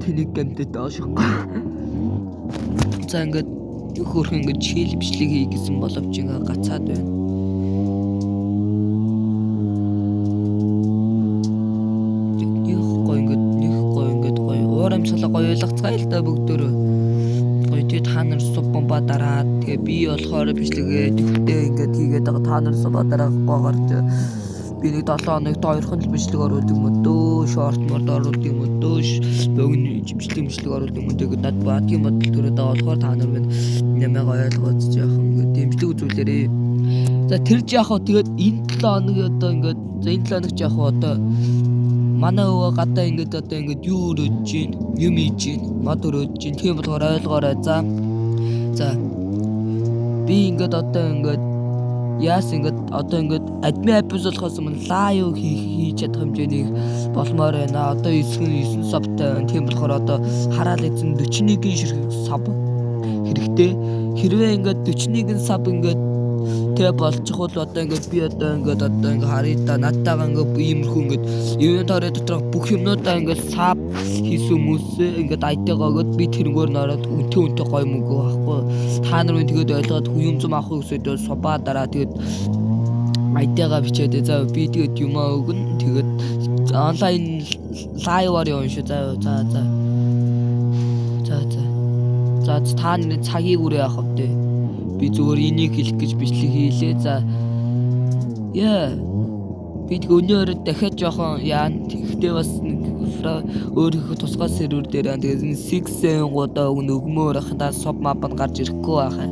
тэнийг гэмтэд аашгүй. За ингээд хөрх ингээд чийл бичлэг хий гэсэн боловч ингээд гацаад байна. Нэг гоё урамшилга гоё ойлгоцгаая л да бүгдөө. Гоё тий та нар суб бомба дараад тэгээ би болохоор бичлэгээ тэгтээ ингээд хийгээд байгаа та нар суб дараагаагаар би нэг 7 хоногт 2 хон бичлэг оруулдаг юм дөө, шорт морд оруулдаг юм дөө, богино бичлэг оруулдаг юм дөө гэдэг над баадгийн бодол төрөд байгаа болохоор та нар минь нямаа ойлгооч яах ингээд дэмжлэг үзүүлээрээ. За тэр ч яах вэ тэгээд энэ 7 хоног одоо ингээд за энэ 7 хоног ч яах вэ одоо манай өвөө гадаа ингээд одоо ингээд юу өрөөж чинь, юм ийж чинь, мод өрөөж чинь тийм болохоор ойлгоорой. За би ингээд одоо ингээд яас ингээд одоо ингээд админ апс болохоос өмнө лайв хийж чадах хэмжээний болмоор байна. Одоо 9 сабтай. Тийм болохоор одоо хараад эзэн 41-ийн ширхэг саб хэрэгтэй. Хэрвээ ингээд 41-ийн саб ингээд тэг болчих бол одоо ингээд би одоо ингээд харъя да надтайгаа ингээд иймэрхүү ингээд инвентори дотор бүх юмнуудаа ингээд саб хийсэн хүмүүс ингээд айтайгаагод би тэрнгөөр нөрөөд үнтэй гоё мөнгө байхгүй. Та нар тэгээд ойлгоод юм зам авах үсэд субаа дараа тэгээд айтайгаа бичээд за би тэгээд юм өгнө тэгээд онлайн лайваар явна шүү. За та нарын цагийг үрээ авах вэ? Би зүгээр энийг хэлэх гэж бичлэг хийлээ. За би тэг өнөөр дахиад жоохон яан тэгтээ бас өөрийнхөө тусгай сервер дээр тэгээд 6 гоо өгмөр ахта суб мап нь гарч ирэхгүй байхаа.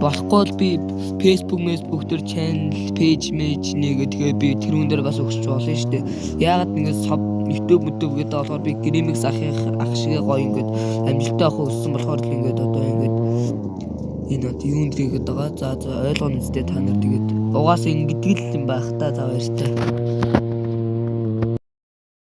Болохгүй бол би Facebook дээр channel page нэгэ тэгээ би тэрүүн дээр бас өгч болно шүү дээ. Яагаад ингэ суб YouTube гэдэг болохоор би Grimix ах шиг гоё ингээд амжилттай авах гэсэн болохоор л ингээд одоо ингээд энэ юунд хийгээд байгаа. За ойлгоно үстэй та нар тэгээд угаасаа ингэдэг л юм байх та. За баяртай.